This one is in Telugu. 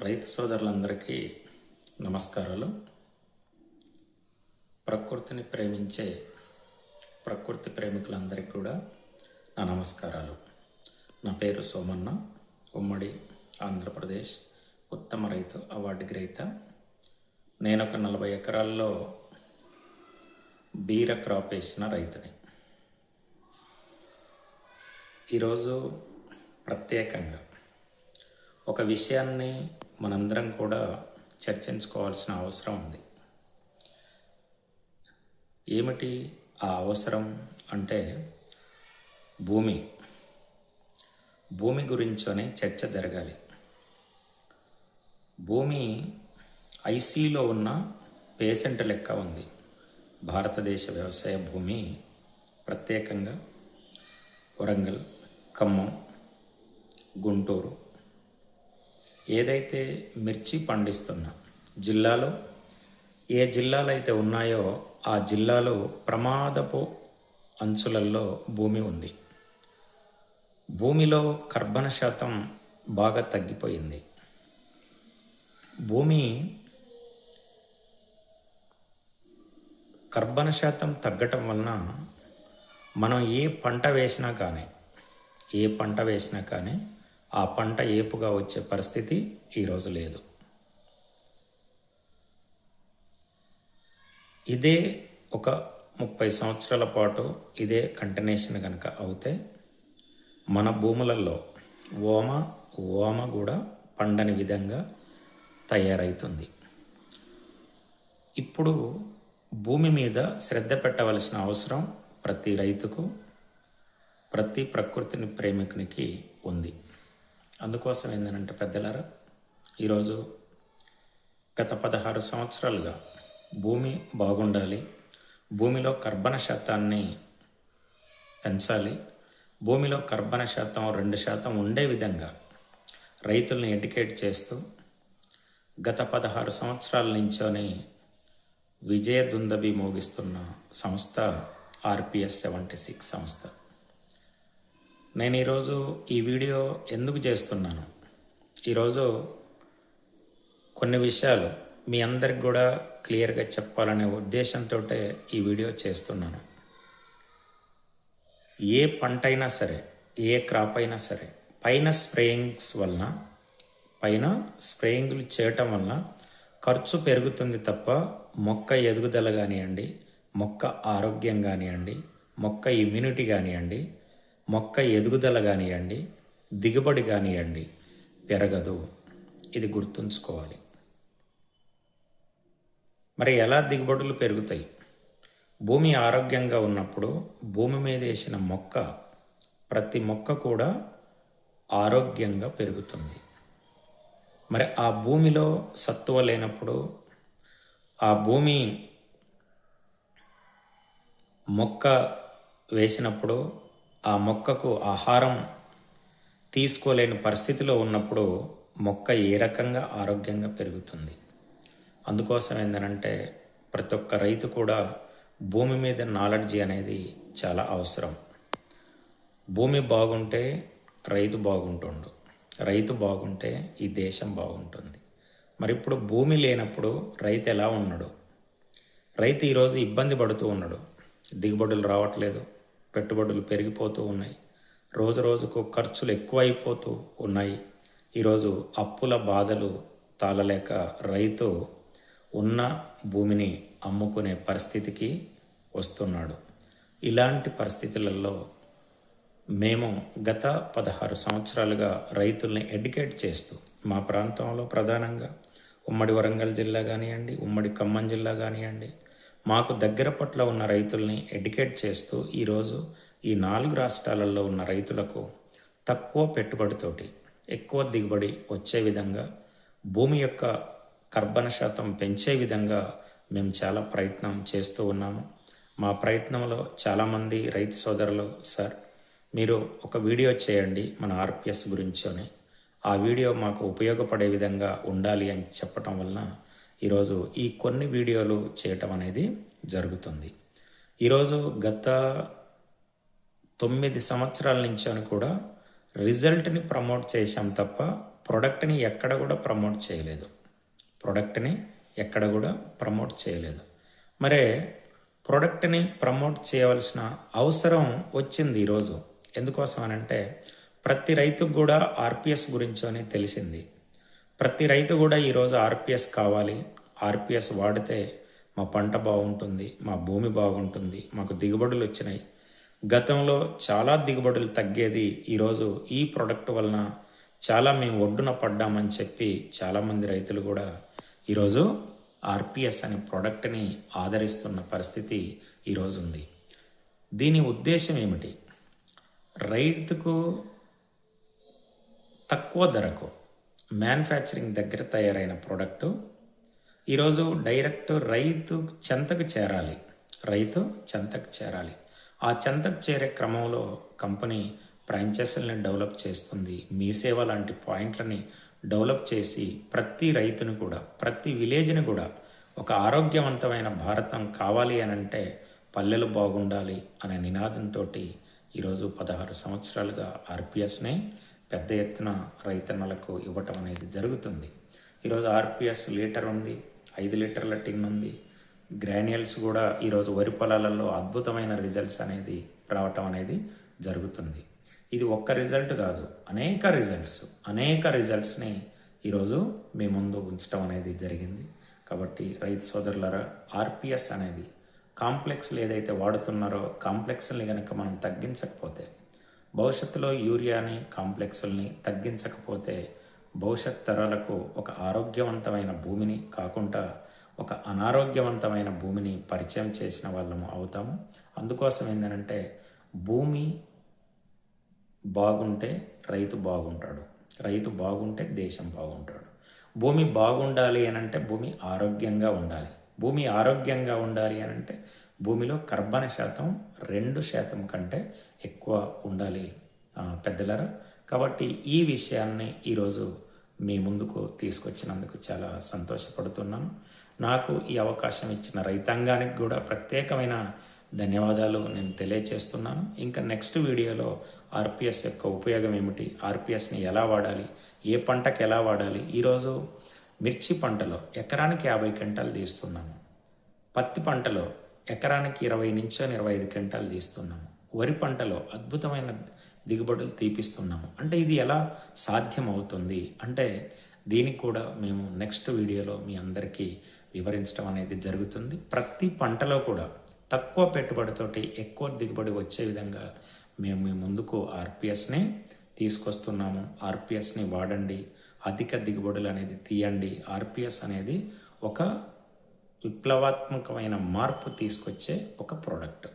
రైతు సోదరులందరికీ నమస్కారాలు. ప్రకృతిని ప్రేమించే ప్రకృతి ప్రేమికులందరికీ కూడా నా నమస్కారాలు. నా పేరు సోమన్న, ఉమ్మడి ఆంధ్రప్రదేశ్ ఉత్తమ రైతు అవార్డు గ్రహీత. నేను ఒక 40 ఎకరాల్లో బీర క్రాప్ వేసిన రైతుని. ఈరోజు ప్రత్యేకంగా ఒక విషయాన్ని మనందరం కూడా చర్చించుకోవాల్సిన అవసరం ఉంది. ఏమిటి ఆ అవసరం అంటే భూమి గురించోనే చర్చ జరగాలి. భూమి ఐసీలో ఉన్న పేషెంట్ లెక్క ఉంది. భారతదేశ వ్యవసాయ భూమి ప్రత్యేకంగా వరంగల్, ఖమ్మం, గుంటూరు ఏదైతే మిర్చి పండిస్తున్న జిల్లాలో ఏ జిల్లాలు అయితే ఉన్నాయో ఆ జిల్లాలో ప్రమాదపు అంచులలో భూమి ఉంది. భూమిలో కర్బన శాతం బాగా తగ్గిపోయింది. భూమి కర్బన శాతం తగ్గటం వలన మనం ఏ పంట వేసినా కానీ ఆ పంట ఏపుగా వచ్చే పరిస్థితి ఈరోజు లేదు. ఇదే ఒక 30 సంవత్సరాల పాటు ఇదే కంటిన్యూషన్ కనుక అవుతే మన భూములలో ఓమ కూడా పండని విధంగా తయారవుతుంది. ఇప్పుడు భూమి మీద శ్రద్ధ పెట్టవలసిన అవసరం ప్రతి రైతుకు, ప్రతి ప్రకృతిని ప్రేమికునికి ఉంది. అందుకోసం ఏంటంటే పెద్దలారా, ఈరోజు గత 16 సంవత్సరాలుగా భూమి బాగుండాలి, భూమిలో కర్బన శాతాన్ని పెంచాలి, భూమిలో కర్బన శాతం 2% ఉండే విధంగా రైతుల్ని ఎడ్యుకేట్ చేస్తూ గత 16 సంవత్సరాల నుంచోని విజయ దుందబి మోగిస్తున్న సంస్థ RPS 76 సంస్థ. నేను ఈరోజు ఈ వీడియో ఎందుకు చేస్తున్నాను, ఈరోజు కొన్ని విషయాలు మీ అందరికి కూడా క్లియర్గా చెప్పాలనే ఉద్దేశంతో ఈ వీడియో చేస్తున్నాను. ఏ పంట అయినా సరే, ఏ క్రాప్ అయినా సరే, పైన స్ప్రేయింగ్లు చేయటం వలన ఖర్చు పెరుగుతుంది తప్ప మొక్క ఎదుగుదల కానివ్వండి, మొక్క ఆరోగ్యం కానివ్వండి, మొక్క ఇమ్యూనిటీ కానివ్వండి, మొక్క ఎదుగుదల కానివ్వండి, దిగుబడి కానివ్వండి పెరగదు. ఇది గుర్తుంచుకోవాలి. మరి ఎలా దిగుబడులు పెరుగుతాయి? భూమి ఆరోగ్యంగా ఉన్నప్పుడు భూమి మీద వేసిన ప్రతి మొక్క కూడా ఆరోగ్యంగా పెరుగుతుంది. మరి ఆ భూమిలో సత్తువ లేనప్పుడు, ఆ భూమి మొక్క వేసినప్పుడు ఆ మొక్కకు ఆహారం తీసుకోలేని పరిస్థితిలో ఉన్నప్పుడు మొక్క ఏ రకంగా ఆరోగ్యంగా పెరుగుతుంది? అందుకోసం ఏంటంటే ప్రతి ఒక్క రైతు కూడా భూమి మీద నాలెడ్జి అనేది చాలా అవసరం. భూమి బాగుంటే రైతు బాగుంటుండు, రైతు బాగుంటే ఈ దేశం బాగుంటుంది. మరి ఇప్పుడు భూమి లేనప్పుడు రైతు ఎలా ఉన్నాడు? రైతు ఈరోజు ఇబ్బంది పడుతూ ఉన్నాడు. దిగుబడులు రావట్లేదు, పెట్టుబడులు పెరిగిపోతూ ఉన్నాయి, రోజు రోజుకు ఖర్చులు ఎక్కువైపోతూ ఉన్నాయి. ఈరోజు అప్పుల బాధలు తాళలేక రైతు ఉన్న భూమిని అమ్ముకునే పరిస్థితికి వస్తున్నాడు. ఇలాంటి పరిస్థితులలో మేము గత 16 సంవత్సరాలుగా రైతుల్ని ఎడ్యుకేట్ చేస్తూ మా ప్రాంతంలో ప్రధానంగా ఉమ్మడి వరంగల్ జిల్లా కానివ్వండి, ఉమ్మడి ఖమ్మం జిల్లా కానివ్వండి, మాకు దగ్గర పట్ల ఉన్న రైతుల్ని ఎడ్యుకేట్ చేస్తూ ఈరోజు ఈ 4 రాష్ట్రాలలో ఉన్న రైతులకు తక్కువ పెట్టుబడితోటి ఎక్కువ దిగుబడి వచ్చే విధంగా, భూమి యొక్క కర్బన శాతం పెంచే విధంగా మేము చాలా ప్రయత్నం చేస్తూ ఉన్నాము. మా ప్రయత్నంలో చాలామంది రైతు సోదరులు, సార్ మీరు ఒక వీడియో చేయండి మన RPS గురించి అని, ఆ వీడియో మాకు ఉపయోగపడే విధంగా ఉండాలి అని చెప్పటం వలన ఈరోజు ఈ కొన్ని వీడియోలు చేయటం అనేది జరుగుతుంది. ఈరోజు గత 9 సంవత్సరాల నుంచి కూడా రిజల్ట్ని ప్రమోట్ చేశాం తప్ప ప్రోడక్ట్ని ఎక్కడ కూడా ప్రమోట్ చేయలేదు. ప్రోడక్ట్ని ఎక్కడ కూడా ప్రమోట్ చేయలేదు. మరే ప్రోడక్ట్ని ప్రమోట్ చేయవలసిన అవసరం వచ్చింది ఈరోజు. ఎందుకోసం అనంటే ప్రతి రైతుకు కూడా ఆర్పిఎస్ గురించని తెలిసింది. ప్రతి రైతు కూడా ఈరోజు ఆర్పిఎస్ కావాలి, ఆర్పిఎస్ వాడితే మా పంట బాగుంటుంది, మా భూమి బాగుంటుంది, మాకు దిగుబడులు వచ్చినాయి. గతంలో చాలా దిగుబడులు తగ్గేది, ఈరోజు ఈ ప్రోడక్ట్ వలన చాలా మేము ఒడ్డున పడ్డామని చెప్పి చాలామంది రైతులు కూడా ఈరోజు ఆర్పిఎస్ అనే ప్రోడక్ట్ని ఆదరిస్తున్న పరిస్థితి ఈరోజు ఉంది. దీని ఉద్దేశం ఏమిటి? రైతుకు తక్కువ ధరకు మ్యానుఫ్యాక్చరింగ్ దగ్గర తయారైన ప్రోడక్టు ఈరోజు డైరెక్ట్ రైతు చెంతకు చేరాలి. రైతు చెంతకు చేరాలి. ఆ చెంతకు చేరే క్రమంలో కంపెనీ ఫ్రాంచైజీలను డెవలప్ చేస్తుంది. మీ సేవ లాంటి పాయింట్లని డెవలప్ చేసి ప్రతి రైతును కూడా, ప్రతి విలేజ్ని కూడా ఒక ఆరోగ్యవంతమైన భారతం కావాలి అనంటే పల్లెలు బాగుండాలి అనే నినాదంతో ఈరోజు 16 సంవత్సరాలుగా ఆర్పిఎస్నే పెద్ద ఎత్తున రైతన్నలకు ఇవ్వటం అనేది జరుగుతుంది. ఈరోజు ఆర్పిఎస్ లీటర్ ఉంది, 5 లీటర్ల టిన్ ఉంది. గ్రాన్యుల్స్ కూడా ఈరోజు వరి పొలాలలో అద్భుతమైన రిజల్ట్స్ అనేది రావటం అనేది జరుగుతుంది. ఇది ఒక్క రిజల్ట్ కాదు, అనేక రిజల్ట్స్ని ఈరోజు మీ ముందు ఉంచడం అనేది జరిగింది. కాబట్టి రైతు సోదరులారా, ఆర్పిఎస్ అనేది కాంప్లెక్స్లు ఏదైతే వాడుతున్నారో కాంప్లెక్స్ని కనుక మనం తగ్గించకపోతే, భవిష్యత్తులో యూరియాని కాంప్లెక్స్ని తగ్గించకపోతే భవిష్యత్ తరాలకు ఒక ఆరోగ్యవంతమైన భూమిని కాకుండా ఒక అనారోగ్యవంతమైన భూమిని పరిచయం చేసిన వాళ్ళము అవుతాము. అందుకోసం ఏంటంటే భూమి బాగుంటే రైతు బాగుంటాడు, రైతు బాగుంటే దేశం బాగుంటాడు. భూమి బాగుండాలి అనంటే భూమి ఆరోగ్యంగా ఉండాలి. భూమి ఆరోగ్యంగా ఉండాలి అనంటే భూమిలో కర్బన శాతం 2% కంటే ఎక్కువ ఉండాలి పెద్దలారా. కాబట్టి ఈ విషయాన్ని ఈరోజు మీ ముందుకు తీసుకొచ్చినందుకు చాలా సంతోషపడుతున్నాను. నాకు ఈ అవకాశం ఇచ్చిన రైతాంగానికి కూడా ప్రత్యేకమైన ధన్యవాదాలు నేను తెలియచేస్తున్నాను. ఇంకా నెక్స్ట్ వీడియోలో ఆర్పిఎస్ యొక్క ఉపయోగం ఏమిటి, ఆర్పిఎస్ని ఎలా వాడాలి, ఏ పంటకు ఎలా వాడాలి. ఈరోజు మిర్చి పంటలో ఎకరానికి 50 క్వింటాలు తీస్తున్నాము. పత్తి పంటలో ఎకరానికి 20 నుంచి 25 క్వింటాలు తీస్తున్నాము. వరి పంటలో అద్భుతమైన దిగుబడులు తీపిస్తున్నాము. అంటే ఇది ఎలా సాధ్యం అవుతుంది అంటే దీనికి కూడా మేము నెక్స్ట్ వీడియోలో మీ అందరికీ వివరించడం అనేది జరుగుతుంది. ప్రతి పంటలో కూడా తక్కువ పెట్టుబడితోటి ఎక్కువ దిగుబడి వచ్చే విధంగా మేము మీ ముందుకు ఆర్పిఎస్ని తీసుకొస్తున్నాము. ఆర్పిఎస్ని వాడండి, అధిక దిగుబడులు అనేది తీయండి. ఆర్పిఎస్ అనేది ఒక విప్లవాత్మకమైన మార్పు తీసుకొచ్చే ఒక ప్రోడక్ట్.